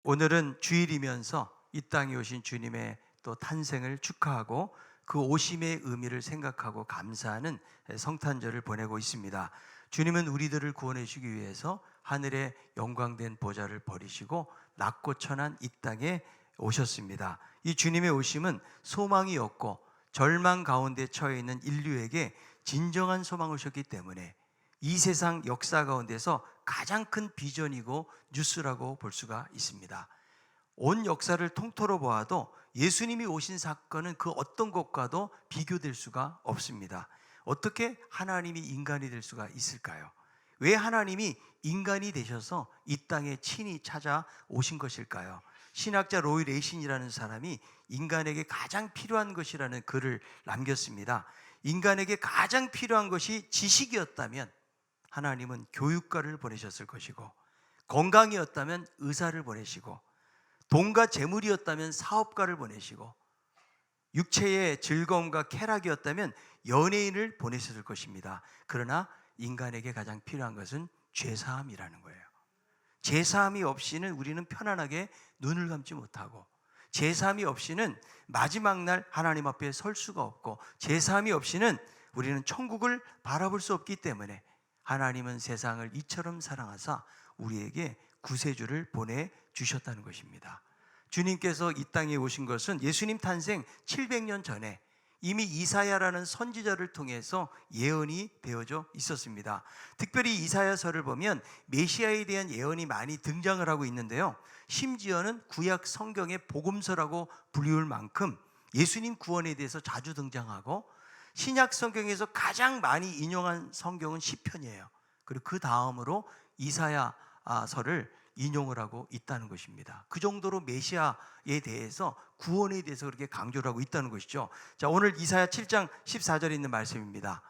오늘은 주일이면서 이 땅에 오신 주님의 또 탄생을 축하하고 그 오심의 의미를 생각하고 감사하는 성탄절을 보내고 있습니다. 주님은 우리들을 구원해 주기 위해서 하늘의 영광된 보좌를 버리시고 낮고 천한 이 땅에 오셨습니다. 이 주님의 오심은 소망이 없고 절망 가운데 처해 있는 인류에게 진정한 소망을 주셨기 때문에 이 세상 역사 가운데서 가장 큰 비전이고 뉴스라고 볼 수가 있습니다. 온 역사를 통틀어 보아도 예수님이 오신 사건은 그 어떤 것과도 비교될 수가 없습니다. 어떻게 하나님이 인간이 될 수가 있을까요? 왜 하나님이 인간이 되셔서 이 땅에 친히 찾아오신 것일까요? 신학자 로이 레이신이라는 사람이 인간에게 가장 필요한 것이라는 글을 남겼습니다. 인간에게 가장 필요한 것이 지식이었다면 하나님은 교육가를 보내셨을 것이고, 건강이었다면 의사를 보내시고, 돈과 재물이었다면 사업가를 보내시고, 육체의 즐거움과 쾌락이었다면 연예인을 보내셨을 것입니다. 그러나 인간에게 가장 필요한 것은 죄사함이라는 거예요. 죄사함이 없이는 우리는 편안하게 눈을 감지 못하고, 죄사함이 없이는 마지막 날 하나님 앞에 설 수가 없고, 죄사함이 없이는 우리는 천국을 바라볼 수 없기 때문에 하나님은 세상을 이처럼 사랑하사 우리에게 구세주를 보내주셨다는 것입니다. 주님께서 이 땅에 오신 것은 예수님 탄생 700년 전에 이미 이사야라는 선지자를 통해서 예언이 되어져 있었습니다. 특별히 이사야서를 보면 메시아에 대한 예언이 많이 등장을 하고 있는데요, 심지어는 구약 성경의 복음서라고 불리울 만큼 예수님 구원에 대해서 자주 등장하고, 신약 성경에서 가장 많이 인용한 성경은 시편이에요. 그리고 그 다음으로 이사야서를 인용을 하고 있다는 것입니다. 그 정도로 메시아에 대해서, 구원에 대해서 그렇게 강조를 하고 있다는 것이죠. 자, 오늘 이사야 7장 14절에 있는 말씀입니다.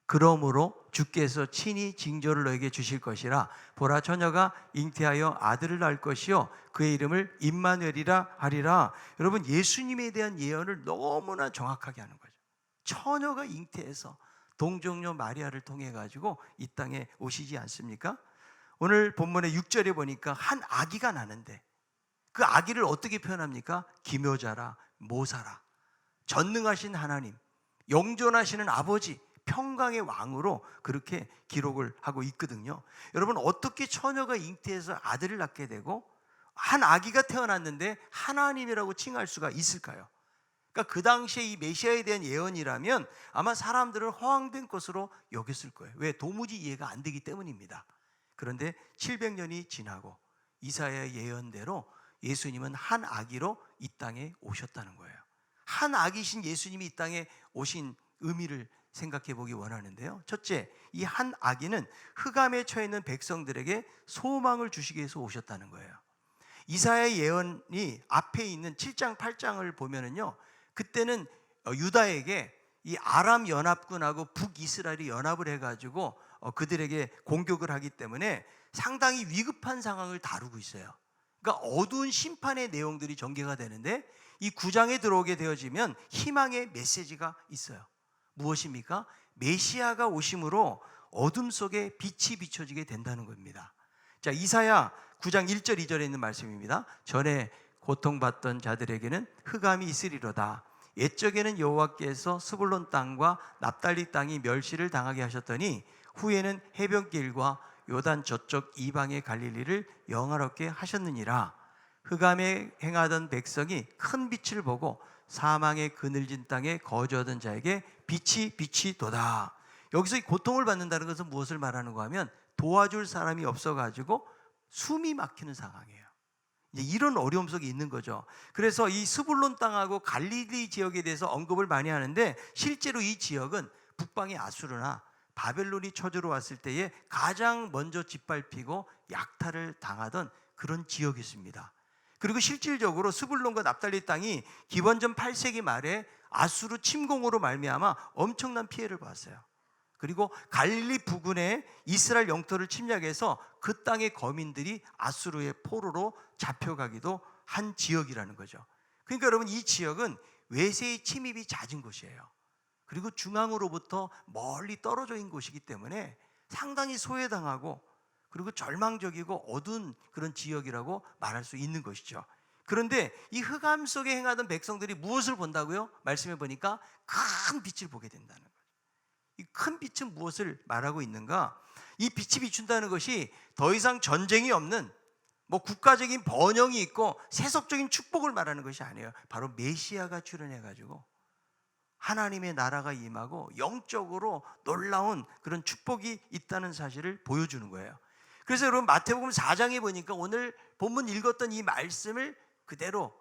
그러므로 주께서 친히 징조를 너에게 주실 것이라. 보라, 처녀가 잉태하여 아들을 낳을 것이요 그의 이름을 임마누엘이라 하리라. 여러분, 예수님에 대한 예언을 너무나 정확하게 하는 거죠. 처녀가 잉태해서 동정녀 마리아를 통해 가지고 이 땅에 오시지 않습니까? 오늘 본문의 6절에 보니까 한 아기가 나는데, 그 아기를 어떻게 표현합니까? 기묘자라, 모사라, 전능하신 하나님, 영존하시는 아버지, 평강의 왕으로 그렇게 기록을 하고 있거든요. 여러분, 어떻게 처녀가 잉태해서 아들을 낳게 되고 한 아기가 태어났는데 하나님이라고 칭할 수가 있을까요? 그러니까 그 당시에 이 메시아에 대한 예언이라면 아마 사람들은 허황된 것으로 여겼을 거예요. 왜? 도무지 이해가 안 되기 때문입니다. 그런데 700년이 지나고 이사야의 예언대로 예수님은 한 아기로 이 땅에 오셨다는 거예요. 한 아기신 예수님이 이 땅에 오신 의미를 생각해 보기 원하는데요, 첫째, 이 한 아기는 흑암에 처해 있는 백성들에게 소망을 주시기 위해서 오셨다는 거예요. 이사야의 예언이 앞에 있는 7장 8장을 보면은요, 그때는 유다에게 이 아람 연합군하고 북이스라엘이 연합을 해가지고 그들에게 공격을 하기 때문에 상당히 위급한 상황을 다루고 있어요. 그러니까 어두운 심판의 내용들이 전개가 되는데, 이 9장에 들어오게 되어지면 희망의 메시지가 있어요. 무엇입니까? 메시아가 오심으로 어둠 속에 빛이 비춰지게 된다는 겁니다. 자, 이사야 9장 1절 2절에 있는 말씀입니다. 전에 고통받던 자들에게는 흑암이 있으리로다. 옛적에는 여호와께서 스불론 땅과 납달리 땅이 멸시를 당하게 하셨더니 후에는 해변길과 요단 저쪽 이방의 갈릴리를 영화롭게 하셨느니라. 흑암에 행하던 백성이 큰 빛을 보고 사망의 그늘진 땅에 거주하던 자에게 빛이 비치도다. 여기서 이 고통을 받는다는 것은 무엇을 말하는가 하면 도와줄 사람이 없어가지고 숨이 막히는 상황이에요. 이제 이런 어려움 속에 있는 거죠. 그래서 이 스불론 땅하고 갈릴리 지역에 대해서 언급을 많이 하는데, 실제로 이 지역은 북방의 아수르나 바벨론이 쳐들어 왔을 때에 가장 먼저 짓밟히고 약탈을 당하던 그런 지역이었습니다. 그리고 실질적으로 스불론과 납달리 땅이 기원전 8세기 말에 아수르 침공으로 말미암아 엄청난 피해를 봤어요. 그리고 갈릴리 부근에 이스라엘 영토를 침략해서 그 땅의 거민들이 아수르의 포로로 잡혀가기도 한 지역이라는 거죠. 그러니까 여러분, 이 지역은 외세의 침입이 잦은 곳이에요. 그리고 중앙으로부터 멀리 떨어져 있는 곳이기 때문에 상당히 소외당하고, 그리고 절망적이고 어두운 그런 지역이라고 말할 수 있는 것이죠. 그런데 이 흑암 속에 행하던 백성들이 무엇을 본다고요? 말씀해 보니까 큰 빛을 보게 된다는 거예요. 이 큰 빛은 무엇을 말하고 있는가? 이 빛이 비춘다는 것이 더 이상 전쟁이 없는 국가적인 번영이 있고 세속적인 축복을 말하는 것이 아니에요. 바로 메시아가 출현해가지고 하나님의 나라가 임하고 영적으로 놀라운 그런 축복이 있다는 사실을 보여주는 거예요. 그래서 여러분 마태복음 4장에 보니까 오늘 본문 읽었던 이 말씀을 그대로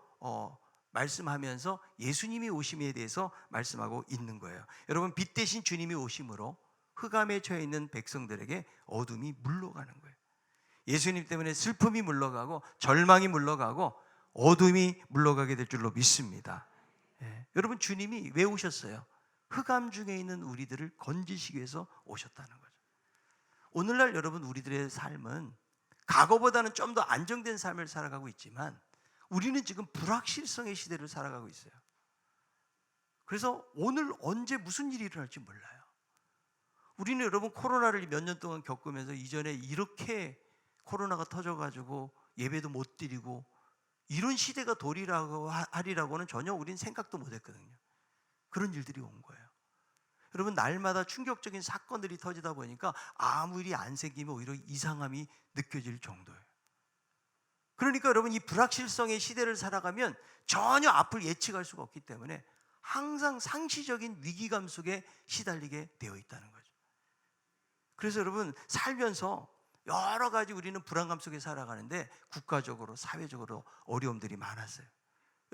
말씀하면서 예수님이 오심에 대해서 말씀하고 있는 거예요. 여러분 빛 대신 주님이 오심으로 흑암에 처해 있는 백성들에게 어둠이 물러가는 거예요. 예수님 때문에 슬픔이 물러가고 절망이 물러가고 어둠이 물러가게 될 줄로 믿습니다. 여러분 주님이 왜 오셨어요? 흑암 중에 있는 우리들을 건지시기 위해서 오셨다는 거죠. 오늘날 여러분 우리들의 삶은 과거보다는 좀 더 안정된 삶을 살아가고 있지만 우리는 지금 불확실성의 시대를 살아가고 있어요. 그래서 오늘 언제 무슨 일이 일어날지 몰라요. 우리는 여러분 코로나를 몇 년 동안 겪으면서 이전에 이렇게 코로나가 터져가지고 예배도 못 드리고 이런 시대가 도리라고 하리라고는 전혀 우리는 생각도 못 했거든요. 그런 일들이 온 거예요. 여러분 날마다 충격적인 사건들이 터지다 보니까 아무 일이 안 생기면 오히려 이상함이 느껴질 정도예요. 그러니까 여러분 이 불확실성의 시대를 살아가면 전혀 앞을 예측할 수가 없기 때문에 항상 상시적인 위기감 속에 시달리게 되어 있다는 거죠. 그래서 여러분 살면서 여러 가지 우리는 불안감 속에 살아가는데 국가적으로 사회적으로 어려움들이 많았어요.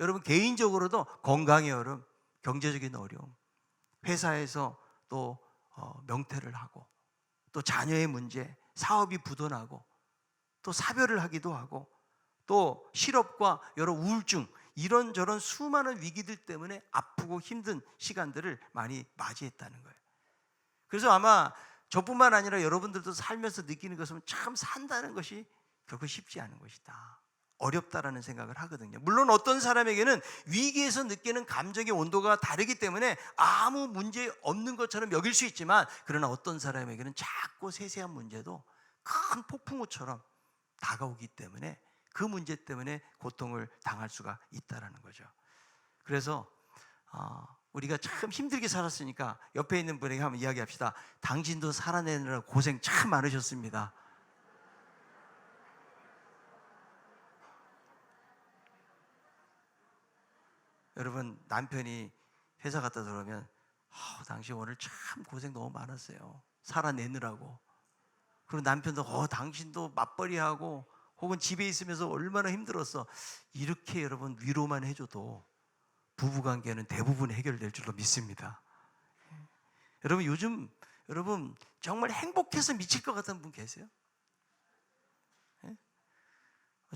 여러분 개인적으로도 건강의 어려움, 경제적인 어려움, 회사에서 또 명퇴를 하고 또 자녀의 문제, 사업이 부도나고 또 사별을 하기도 하고 또 실업과 여러 우울증 이런저런 수많은 위기들 때문에 아프고 힘든 시간들을 많이 맞이했다는 거예요. 그래서 아마 저뿐만 아니라 여러분들도 살면서 느끼는 것은 참 산다는 것이 결코 쉽지 않은 것이다, 어렵다라는 생각을 하거든요. 물론 어떤 사람에게는 위기에서 느끼는 감정의 온도가 다르기 때문에 아무 문제 없는 것처럼 여길 수 있지만 그러나 어떤 사람에게는 작고 세세한 문제도 큰 폭풍우처럼 다가오기 때문에 그 문제 때문에 고통을 당할 수가 있다는 거죠. 그래서 우리가 참 힘들게 살았으니까 옆에 있는 분에게 한번 이야기합시다. 당신도 살아내느라 고생 참 많으셨습니다. 여러분 남편이 회사 갔다 들어오면 당신 오늘 참 고생 너무 많았어요, 살아내느라고. 그리고 남편도 당신도 맞벌이하고 혹은 집에 있으면서 얼마나 힘들었어. 이렇게 여러분 위로만 해줘도 부부관계는 대부분 해결될 줄로 믿습니다. 여러분 요즘 여러분 정말 행복해서 미칠 것 같은 분 계세요?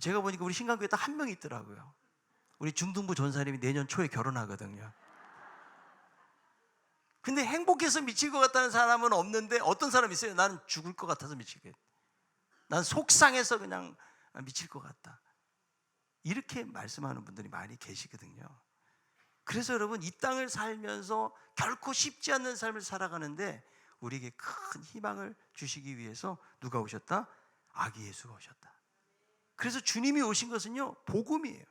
제가 보니까 우리 신강교회 딱 한 명 있더라고요. 우리 중등부 전사님이 내년 초에 결혼하거든요. 근데 행복해서 미칠 것 같다는 사람은 없는데 어떤 사람 있어요? 나는 죽을 것 같아서 미치겠다, 난 속상해서 그냥 미칠 것 같다, 이렇게 말씀하는 분들이 많이 계시거든요. 그래서 여러분 이 땅을 살면서 결코 쉽지 않는 삶을 살아가는데 우리에게 큰 희망을 주시기 위해서 누가 오셨다? 아기 예수가 오셨다. 그래서 주님이 오신 것은요 복음이에요.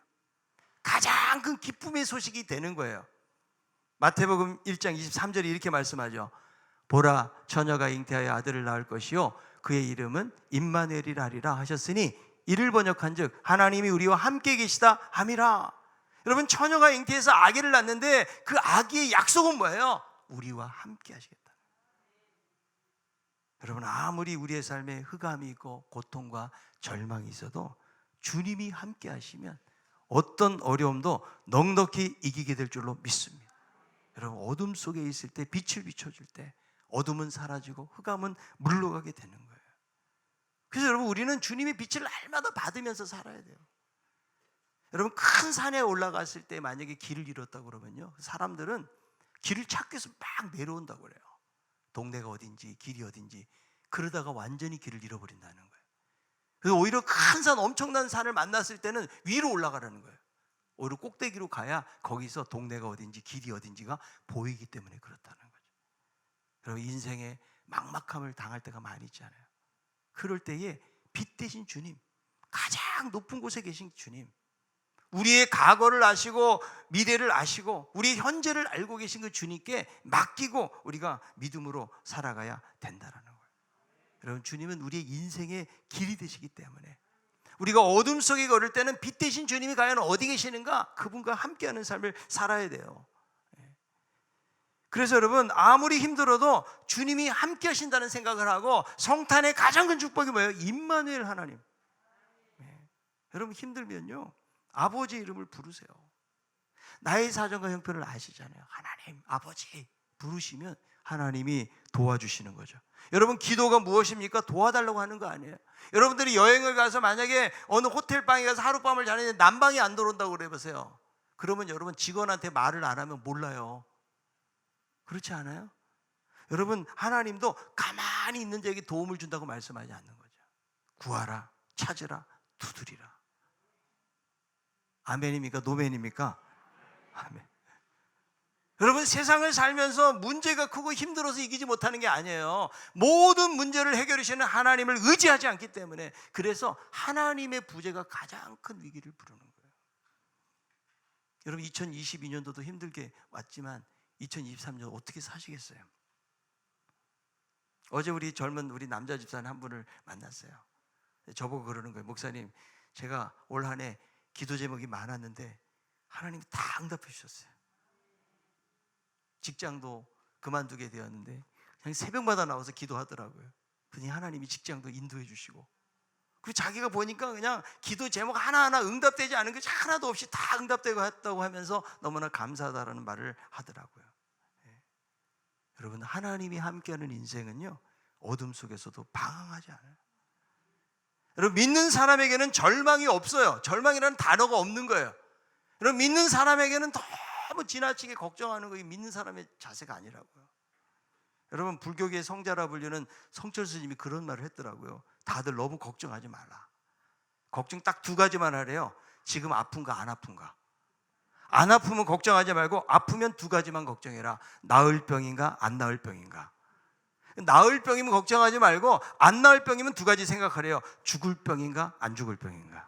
가장 큰 기쁨의 소식이 되는 거예요. 마태복음 1장 23절에 이렇게 말씀하죠. 보라, 처녀가 잉태하여 아들을 낳을 것이요 그의 이름은 임마누엘이라 하리라 하셨으니 이를 번역한즉 하나님이 우리와 함께 계시다 함이라. 여러분 처녀가 잉태해서 아기를 낳는데 그 아기의 약속은 뭐예요? 우리와 함께 하시겠다. 여러분 아무리 우리의 삶에 흑암이 있고 고통과 절망이 있어도 주님이 함께 하시면 어떤 어려움도 넉넉히 이기게 될 줄로 믿습니다. 여러분 어둠 속에 있을 때 빛을 비춰줄 때 어둠은 사라지고 흑암은 물러가게 되는 거예요. 그래서 여러분 우리는 주님의 빛을 날마다 받으면서 살아야 돼요. 여러분 큰 산에 올라갔을 때 만약에 길을 잃었다고 그러면요 사람들은 길을 찾기 위해서 막 내려온다고 그래요. 동네가 어딘지 길이 어딘지. 그러다가 완전히 길을 잃어버린다는 거예요. 그래서 오히려 큰 산, 엄청난 산을 만났을 때는 위로 올라가라는 거예요. 오히려 꼭대기로 가야 거기서 동네가 어딘지 길이 어딘지가 보이기 때문에 그렇다는 거죠. 여러분 인생에 막막함을 당할 때가 많이 있잖아요. 그럴 때에 빛 대신 주님, 가장 높은 곳에 계신 주님, 우리의 과거를 아시고 미래를 아시고 우리 현재를 알고 계신 그 주님께 맡기고 우리가 믿음으로 살아가야 된다라는 거예요. 여러분, 주님은 우리의 인생의 길이 되시기 때문에 우리가 어둠 속에 걸을 때는 빛 대신 주님이 과연 어디 계시는가, 그분과 함께하는 삶을 살아야 돼요. 그래서 여러분, 아무리 힘들어도 주님이 함께 하신다는 생각을 하고, 성탄의 가장 큰 축복이 뭐예요? 임마누엘 하나님. 여러분, 힘들면요 아버지 이름을 부르세요. 나의 사정과 형편을 아시잖아요. 하나님, 아버지 부르시면 하나님이 도와주시는 거죠. 여러분, 기도가 무엇입니까? 도와달라고 하는 거 아니에요. 여러분들이 여행을 가서 만약에 어느 호텔방에 가서 하룻밤을 자는데 난방이 안 들어온다고 그래 보세요. 그러면 여러분, 직원한테 말을 안 하면 몰라요. 그렇지 않아요? 여러분, 하나님도 가만히 있는 자에게 도움을 준다고 말씀하지 않는 거죠. 구하라, 찾으라, 두드리라. 아멘입니까? 노멘입니까? 아멘. 여러분, 세상을 살면서 문제가 크고 힘들어서 이기지 못하는 게 아니에요. 모든 문제를 해결하시는 하나님을 의지하지 않기 때문에, 그래서 하나님의 부재가 가장 큰 위기를 부르는 거예요. 여러분, 2022년도도 힘들게 왔지만 2023년 어떻게 사시겠어요? 어제 우리 젊은 우리 남자 집사님 한 분을 만났어요. 저보고 그러는 거예요. 목사님, 제가 올 한 해 기도 제목이 많았는데 하나님이 다 응답해 주셨어요. 직장도 그만두게 되었는데 그냥 새벽마다 나와서 기도하더라고요. 그니 하나님이 직장도 인도해 주시고, 그리고 자기가 보니까 그냥 기도 제목 하나하나 응답되지 않은 게 하나도 없이 다 응답되고 했다고 하면서 너무나 감사하다라는 말을 하더라고요. 여러분, 하나님이 함께하는 인생은요 어둠 속에서도 방황하지 않아요. 여러분, 믿는 사람에게는 절망이 없어요. 절망이라는 단어가 없는 거예요. 여러분, 믿는 사람에게는 너무 지나치게 걱정하는 거, 믿는 사람의 자세가 아니라고요. 여러분, 불교계의 성자라 불리는 성철 스님이 그런 말을 했더라고요. 다들 너무 걱정하지 말라. 걱정 딱 두 가지만 하래요. 지금 아픈가 안 아픈가. 안 아프면 걱정하지 말고, 아프면 두 가지만 걱정해라. 나을 병인가 안 나을 병인가. 나을 병이면 걱정하지 말고, 안 나을 병이면 두 가지 생각하래요. 죽을 병인가 안 죽을 병인가.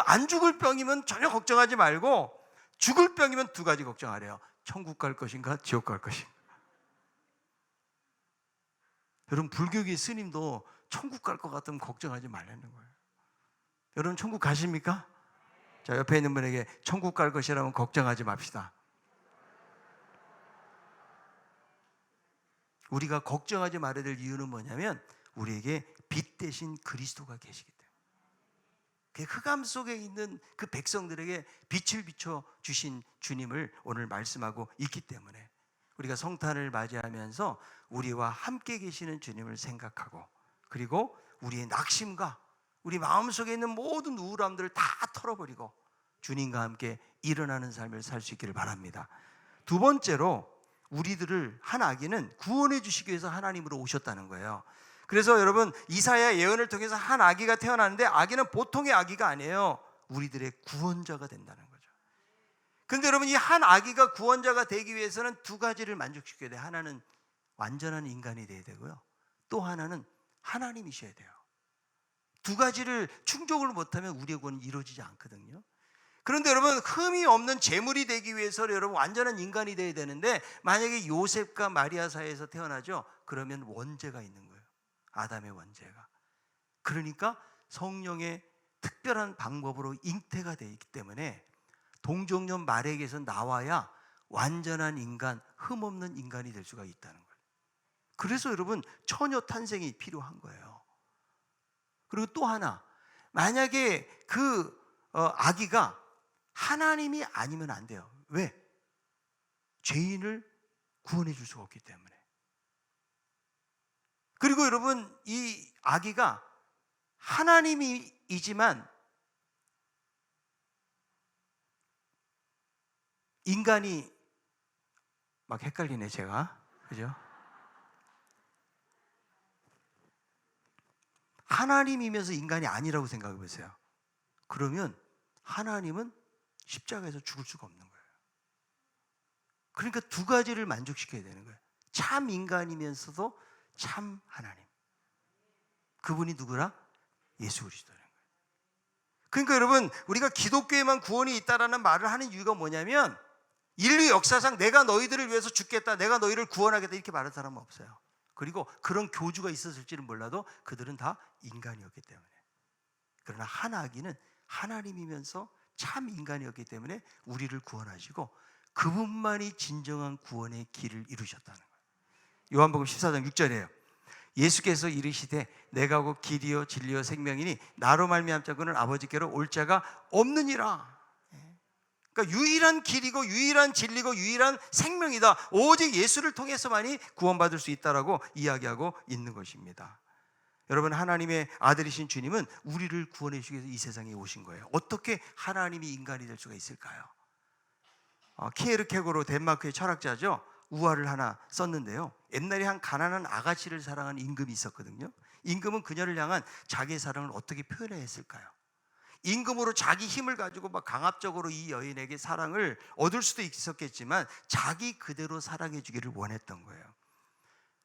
안 죽을 병이면 전혀 걱정하지 말고, 죽을 병이면 두 가지 걱정하래요. 천국 갈 것인가 지옥 갈 것인가. 여러분, 불교계 스님도 천국 갈 것 같으면 걱정하지 말라는 거예요. 여러분, 천국 가십니까? 자, 옆에 있는 분에게 천국 갈 것이라면 걱정하지 맙시다. 우리가 걱정하지 말아야 될 이유는 뭐냐면, 우리에게 빛 대신 그리스도가 계시기 때문에, 그 흑암 속에 있는 그 백성들에게 빛을 비춰 주신 주님을 오늘 말씀하고 있기 때문에, 우리가 성탄을 맞이하면서 우리와 함께 계시는 주님을 생각하고, 그리고 우리의 낙심과 우리 마음속에 있는 모든 우울함들을 다 털어버리고 주님과 함께 일어나는 삶을 살 수 있기를 바랍니다. 두 번째로, 우리들을 한 아기는 구원해 주시기 위해서 하나님으로 오셨다는 거예요. 그래서 여러분, 이사야 예언을 통해서 한 아기가 태어나는데, 아기는 보통의 아기가 아니에요. 우리들의 구원자가 된다는 거죠. 그런데 여러분, 이 한 아기가 구원자가 되기 위해서는 두 가지를 만족시켜야 돼요. 하나는 완전한 인간이 돼야 되고요, 또 하나는 하나님이셔야 돼요. 두 가지를 충족을 못하면 우리의 구원은 이루어지지 않거든요. 그런데 여러분, 흠이 없는 재물이 되기 위해서 여러분 완전한 인간이 돼야 되는데, 만약에 요셉과 마리아 사이에서 태어나죠, 그러면 원죄가 있는 거예요. 아담의 원죄가. 그러니까 성령의 특별한 방법으로 잉태가 되어 있기 때문에 동정녀 마리아에게서 나와야 완전한 인간, 흠 없는 인간이 될 수가 있다는 거예요. 그래서 여러분, 처녀 탄생이 필요한 거예요. 그리고 또 하나, 만약에 그 아기가 하나님이 아니면 안 돼요. 왜? 죄인을 구원해 줄 수가 없기 때문에. 그리고 여러분, 이 아기가 하나님이지만 인간이 막 헷갈리네 제가, 그죠? 하나님이면서 인간이 아니라고 생각해 보세요. 그러면 하나님은 십자가에서 죽을 수가 없는 거예요. 그러니까 두 가지를 만족시켜야 되는 거예요. 참 인간이면서도 참 하나님. 그분이 누구라? 예수 그리스도라는 거예요. 그러니까 여러분, 우리가 기독교에만 구원이 있다라는 말을 하는 이유가 뭐냐면, 인류 역사상 내가 너희들을 위해서 죽겠다, 내가 너희를 구원하겠다 이렇게 말하는 사람은 없어요. 그리고 그런 교주가 있었을지는 몰라도 그들은 다 인간이었기 때문에. 그러나 한 아기는 하나님이면서 참 인간이었기 때문에 우리를 구원하시고 그분만이 진정한 구원의 길을 이루셨다는 거예요. 요한복음 14장 6절이에요. 예수께서 이르시되 내가 곧 길이요 진리요 생명이니 나로 말미암 자고는 아버지께로 올 자가 없느니라. 그러니까 유일한 길이고 유일한 진리고 유일한 생명이다. 오직 예수를 통해서만이 구원받을 수 있다라고 이야기하고 있는 것입니다. 여러분, 하나님의 아들이신 주님은 우리를 구원해 주기 위해서 이 세상에 오신 거예요. 어떻게 하나님이 인간이 될 수가 있을까요? 키에르케고르, 덴마크의 철학자죠. 우화를 하나 썼는데요. 옛날에 한 가난한 아가씨를 사랑한 임금이 있었거든요. 임금은 그녀를 향한 자기의 사랑을 어떻게 표현해야 했을까요? 임금으로 자기 힘을 가지고 막 강압적으로 이 여인에게 사랑을 얻을 수도 있었겠지만 자기 그대로 사랑해 주기를 원했던 거예요.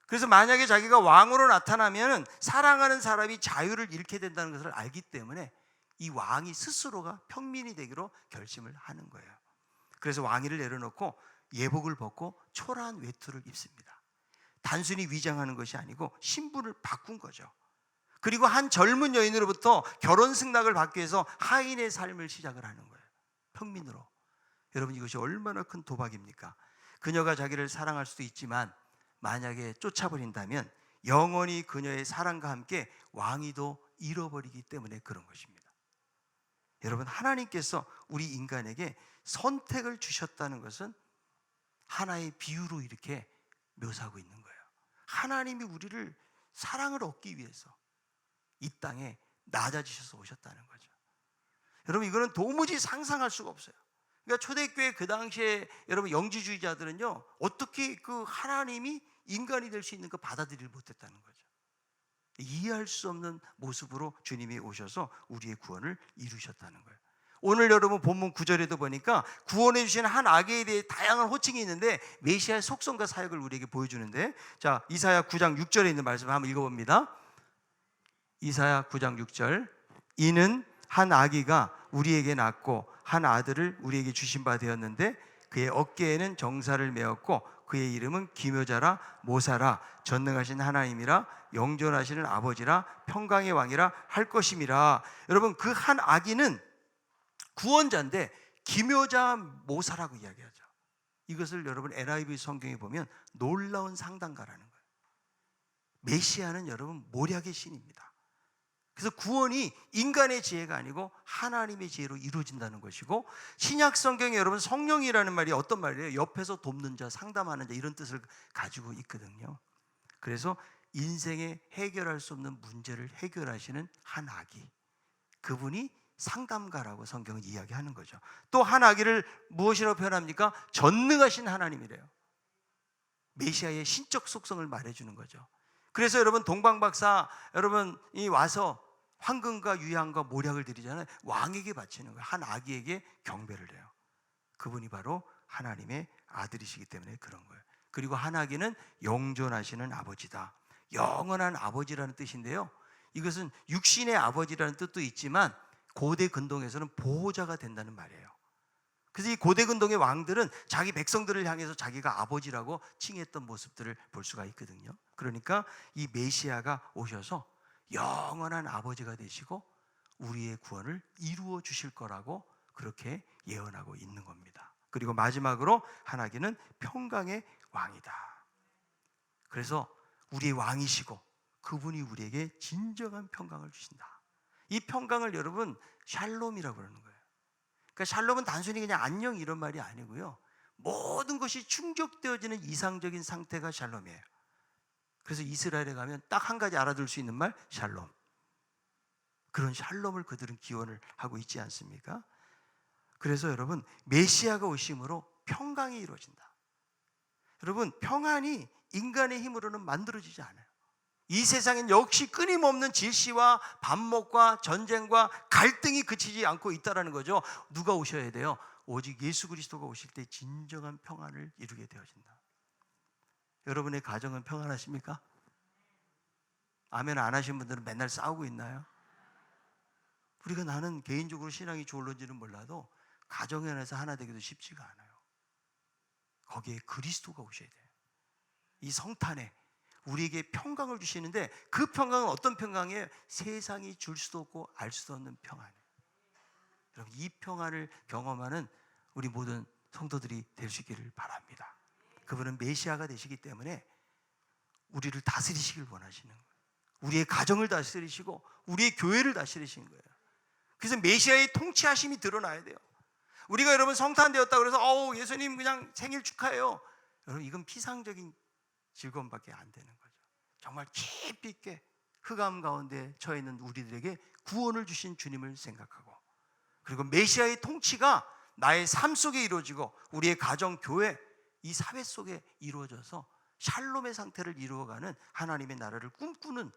그래서 만약에 자기가 왕으로 나타나면 사랑하는 사람이 자유를 잃게 된다는 것을 알기 때문에 이 왕이 스스로가 평민이 되기로 결심을 하는 거예요. 그래서 왕위를 내려놓고 예복을 벗고 초라한 외투를 입습니다. 단순히 위장하는 것이 아니고 신분을 바꾼 거죠. 그리고 한 젊은 여인으로부터 결혼 승낙을 받기 위해서 하인의 삶을 시작을 하는 거예요. 평민으로. 여러분, 이것이 얼마나 큰 도박입니까? 그녀가 자기를 사랑할 수도 있지만 만약에 쫓아버린다면 영원히 그녀의 사랑과 함께 왕위도 잃어버리기 때문에 그런 것입니다. 여러분, 하나님께서 우리 인간에게 선택을 주셨다는 것은 하나의 비유로 이렇게 묘사하고 있는 거예요. 하나님이 우리를 사랑을 얻기 위해서 이 땅에 낮아지셔서 오셨다는 거죠. 여러분, 이거는 도무지 상상할 수가 없어요. 그러니까 초대교회 그 당시에 여러분 영지주의자들은요, 어떻게 그 하나님이 인간이 될 수 있는 거 받아들이지 못했다는 거죠. 이해할 수 없는 모습으로 주님이 오셔서 우리의 구원을 이루셨다는 거예요. 오늘 여러분 본문 9절에도 보니까 구원해 주신 한 아기에 대해 다양한 호칭이 있는데 메시아의 속성과 사역을 우리에게 보여주는데, 자, 이사야 9장 6절에 있는 말씀을 한번 읽어봅니다. 이사야 9장 6절. 이는 한 아기가 우리에게 낳고 한 아들을 우리에게 주신 바 되었는데 그의 어깨에는 정사를 메었고 그의 이름은 기묘자라 모사라 전능하신 하나님이라 영존하시는 아버지라 평강의 왕이라 할 것임이라. 여러분, 그 한 아기는 구원자인데 기묘자 모사라고 이야기하죠. 이것을 여러분 NIV 성경에 보면 놀라운 상담가라는 거예요. 메시아는 여러분 모략의 신입니다. 그래서 구원이 인간의 지혜가 아니고 하나님의 지혜로 이루어진다는 것이고, 신약 성경에 여러분 성령이라는 말이 어떤 말이에요? 옆에서 돕는 자, 상담하는 자, 이런 뜻을 가지고 있거든요. 그래서 인생에 해결할 수 없는 문제를 해결하시는 한 아기, 그분이 상담가라고 성경은 이야기하는 거죠. 또 한 아기를 무엇이라고 표현합니까? 전능하신 하나님이래요. 메시아의 신적 속성을 말해주는 거죠. 그래서 여러분 동방박사 여러분이 와서 황금과 유향과 모략을 드리잖아요. 왕에게 바치는 거예요. 한 아기에게 경배를 해요. 그분이 바로 하나님의 아들이시기 때문에 그런 거예요. 그리고 한 아기는 영존하시는 아버지다. 영원한 아버지라는 뜻인데요, 이것은 육신의 아버지라는 뜻도 있지만 고대 근동에서는 보호자가 된다는 말이에요. 그래서 이 고대 근동의 왕들은 자기 백성들을 향해서 자기가 아버지라고 칭했던 모습들을 볼 수가 있거든요. 그러니까 이 메시아가 오셔서 영원한 아버지가 되시고 우리의 구원을 이루어 주실 거라고 그렇게 예언하고 있는 겁니다. 그리고 마지막으로 한 아기는 평강의 왕이다. 그래서 우리의 왕이시고 그분이 우리에게 진정한 평강을 주신다. 이 평강을 여러분 샬롬이라고 그러는 거예요. 그러니까 샬롬은 단순히 그냥 안녕 이런 말이 아니고요, 모든 것이 충족되어지는 이상적인 상태가 샬롬이에요. 그래서 이스라엘에 가면 딱 한 가지 알아둘 수 있는 말, 샬롬. 그런 샬롬을 그들은 기원을 하고 있지 않습니까? 그래서 여러분 메시아가 오심으로 평강이 이루어진다. 여러분, 평안이 인간의 힘으로는 만들어지지 않아요. 이 세상엔 역시 끊임없는 질시와 반목과 전쟁과 갈등이 그치지 않고 있다는 거죠. 누가 오셔야 돼요? 오직 예수 그리스도가 오실 때 진정한 평안을 이루게 되어진다. 여러분의 가정은 평안하십니까? 아멘 안 하신 분들은 맨날 싸우고 있나요? 우리가 나는 개인적으로 신앙이 좋을런지는 몰라도 가정에 안에서 하나 되기도 쉽지가 않아요. 거기에 그리스도가 오셔야 돼요. 이 성탄에 우리에게 평강을 주시는데 그 평강은 어떤 평강이에요? 세상이 줄 수도 없고 알 수도 없는 평안이에요. 여러분, 이 평안을 경험하는 우리 모든 성도들이 될 수 있기를 바랍니다. 그분은 메시아가 되시기 때문에 우리를 다스리시길 원하시는 거예요. 우리의 가정을 다스리시고 우리의 교회를 다스리시는 거예요. 그래서 메시아의 통치하심이 드러나야 돼요. 우리가 여러분 성탄되었다고 그래서 예수님 그냥 생일 축하해요. 여러분, 이건 피상적인 즐거움밖에 안 되는 거죠. 정말 깊이 있게 흑암 가운데 처해 있는 우리들에게 구원을 주신 주님을 생각하고, 그리고 메시아의 통치가 나의 삶 속에 이루어지고 우리의 가정, 교회, 이 사회 속에 이루어져서 샬롬의 상태를 이루어가는 하나님의 나라를 꿈꾸는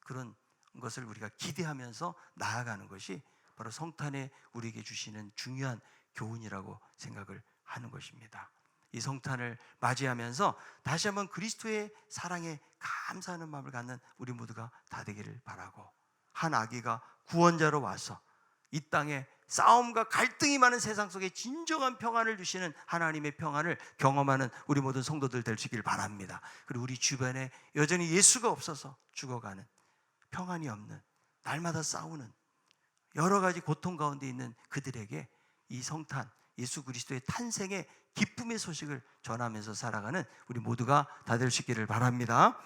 그런 것을 우리가 기대하면서 나아가는 것이 바로 성탄에 우리에게 주시는 중요한 교훈이라고 생각을 하는 것입니다. 이 성탄을 맞이하면서 다시 한번 그리스도의 사랑에 감사하는 마음을 갖는 우리 모두가 다 되기를 바라고, 한 아기가 구원자로 와서 이 땅에 싸움과 갈등이 많은 세상 속에 진정한 평안을 주시는 하나님의 평안을 경험하는 우리 모든 성도들 될 수 있기를 바랍니다. 그리고 우리 주변에 여전히 예수가 없어서 죽어가는, 평안이 없는, 날마다 싸우는 여러 가지 고통 가운데 있는 그들에게 이 성탄, 예수 그리스도의 탄생의 기쁨의 소식을 전하면서 살아가는 우리 모두가 다 될 수 있기를 바랍니다.